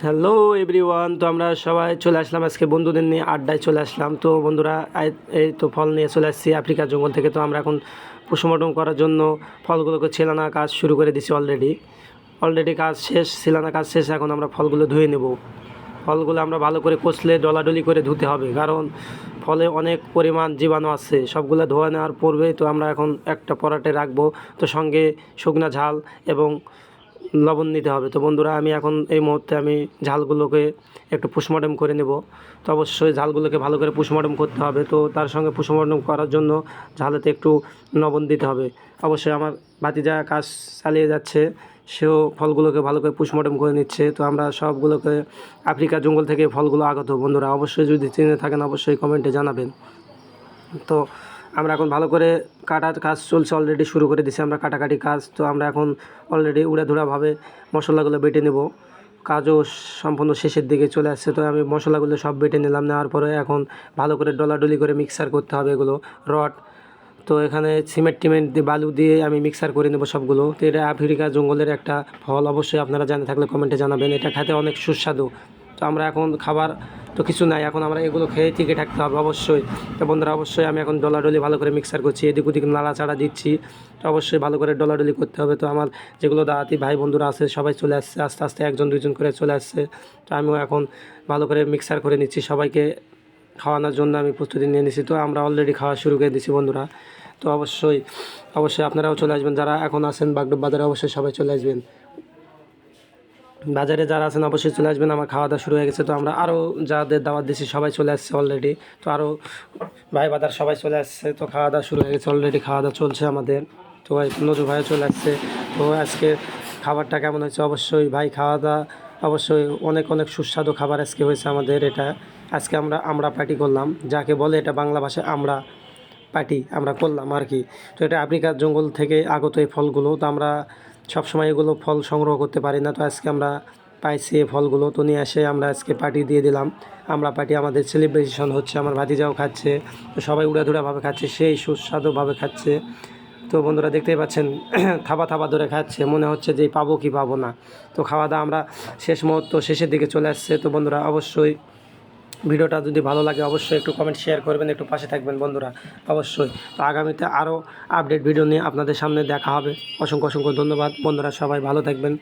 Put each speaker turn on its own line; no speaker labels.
Hello everyone, তো আমরা সবাই চলে আসলাম আজকে বন্ধুদের নিয়ে আড্ডায় চলে আসলাম। তো বন্ধুরা, এই তো ফল নিয়ে চলে আসছি আফ্রিকার জঙ্গল থেকে। তো আমরা এখন পোস্টমর্টম করার জন্য ফলগুলোকে ছেলানা কাজ শুরু করে দিছি। অলরেডি কাজ শেষ, ছেলানা কাজ শেষ। এখন আমরা ফলগুলো ধুয়ে নেব। ফলগুলো আমরা ভালো করে কষলে ডলাডলি করে ধুতে হবে, কারণ ফলে অনেক পরিমাণ জীবাণু আছে। সবগুলো ধোয়া নেওয়ার পূর্বেই তো আমরা এখন একটা পরাটে রাখবো। তো সঙ্গে শুকনা ঝাল এবং লবণ নিতে হবে। তো বন্ধুরা, আমি এখন এই মুহূর্তে ঝালগুলোকে একটু পোস্টমর্টম করে নেব। তো অবশ্যই ঝালগুলোকে ভালো করে পোস্টমর্টম করতে হবে। তো তার সঙ্গে পোস্টমর্টম করার জন্য ঝালেতে একটু লবণ দিতে হবে। অবশ্যই আমার ভাতিজা কাজ চালিয়ে যাচ্ছে, সেও ফলগুলোকে ভালো করে পোস্টমর্টম করে নিচ্ছে। তো আমরা সবগুলোকে আফ্রিকা জঙ্গল থেকে ফলগুলো আগত। বন্ধুরা, অবশ্যই যদি চিনে থাকেন অবশ্যই কমেন্টে জানাবেন। তো আমরা এখন ভালো করে কাটার কাজ চলছে, অলরেডি শুরু করে দিছি আমরা কাটাকাটি কাজ। তো আমরা এখন অলরেডি উড়াধুরাভাবে মশলাগুলো বেটে নেব। কাজও সম্পূর্ণ শেষের দিকে চলে আসছে। তো আমি মশলাগুলো সব বেটে নিলাম। নেওয়ার পরে এখন ভালো করে ডলাডলি করে মিক্সার করতে হবে এগুলো রড। তো এখানে সিমেন্ট দিয়ে বালু দিয়ে আমি মিক্সার করে নেব সবগুলো। তো এটা আফ্রিকা জঙ্গলের একটা ফল, অবশ্যই আপনারা জানে থাকলে কমেন্টে জানাবেন। এটা খেতে অনেক সুস্বাদু। তো আমরা এখন খাবার তো কিছু নাই, এখন আমরা এগুলো খেয়ে টিকে থাকতে হবে অবশ্যই। তো বন্ধুরা, অবশ্যই আমি এখন ডলাডলি ভালো করে মিক্সার করছি, এদিক ওদিক নাড়াচাড়া দিচ্ছি। তো অবশ্যই ভালো করে ডলাডলি করতে হবে। তো আমার যেগুলো দাওয়াতি ভাই বন্ধুরা আছে সবাই চলে আসছে, আস্তে আস্তে একজন দুজন করে চলে আসছে। তো আমিও এখন ভালো করে মিক্সার করে নিচ্ছি, সবাইকে খাওয়ানোর জন্য আমি প্রস্তুতি নিয়ে নিচ্ছি। তো আমরা অলরেডি খাওয়া শুরু করে দিচ্ছি বন্ধুরা। তো অবশ্যই আপনারাও চলে আসবেন, যারা এখন আছেন বাগডোব বাজারে অবশ্যই সবাই চলে আসবেন। বাজারে যারা আছেন অবশ্যই চলে আসবেন। আমার খাওয়া দাওয়া শুরু হয়ে গেছে। তো আমরা আরও যাদের দাওয়াত দিচ্ছি সবাই চলে আসছে অলরেডি। তো আরও ভাই বাদার সবাই চলে আসছে। তো খাওয়া দাওয়া শুরু হয়ে গেছে, অলরেডি খাওয়া দাওয়া চলছে আমাদের। তো ভাই নজর ভাইও চলে আসছে। তো আজকে খাবারটা কেমন হয়েছে অবশ্যই ভাই, খাওয়া দাওয়া অবশ্যই অনেক অনেক সুস্বাদু খাবার আজকে হয়েছে আমাদের। এটা আজকে আমরা পার্টি করলাম, যাকে বলে এটা বাংলা ভাষায় আমরা পার্টি আমরা করলাম আর কি। তো এটা আফ্রিকার জঙ্গল থেকে আগত এই ফলগুলো। তো আমরা সবসময় এগুলো ফল সংগ্রহ করতে পারি না। তো আজকে আমরা পাইছি এই ফলগুলো, তো নিয়ে এসে আমরা আজকে পার্টি দিয়ে দিলাম। আমরা পার্টি আমাদের সেলিব্রেশন হচ্ছে, আমার ভাতিজাও খাচ্ছে। তো সবাই উড়াধুরাভাবে খাচ্ছে, সেই সুস্বাদুভাবে খাচ্ছে। তো বন্ধুরা দেখতেই পাচ্ছেন থাবা থাবা ধরে খাচ্ছে, মনে হচ্ছে যে পাবো কি পাবো না। তো খাওয়া দাওয়া আমরা শেষ মুহূর্ত শেষের দিকে চলে আসছে। তো বন্ধুরা, অবশ্যই ভিডিওটা যদি ভালো লাগে অবশ্যই একটু কমেন্ট শেয়ার করবেন, একটু পাশে থাকবেন বন্ধুরা অবশ্যই। তো আগামীতে আরও আপডেট ভিডিও নিয়ে আপনাদের সামনে দেখা হবে। অসংখ্য অসংখ্য ধন্যবাদ বন্ধুরা, সবাই ভালো থাকবেন।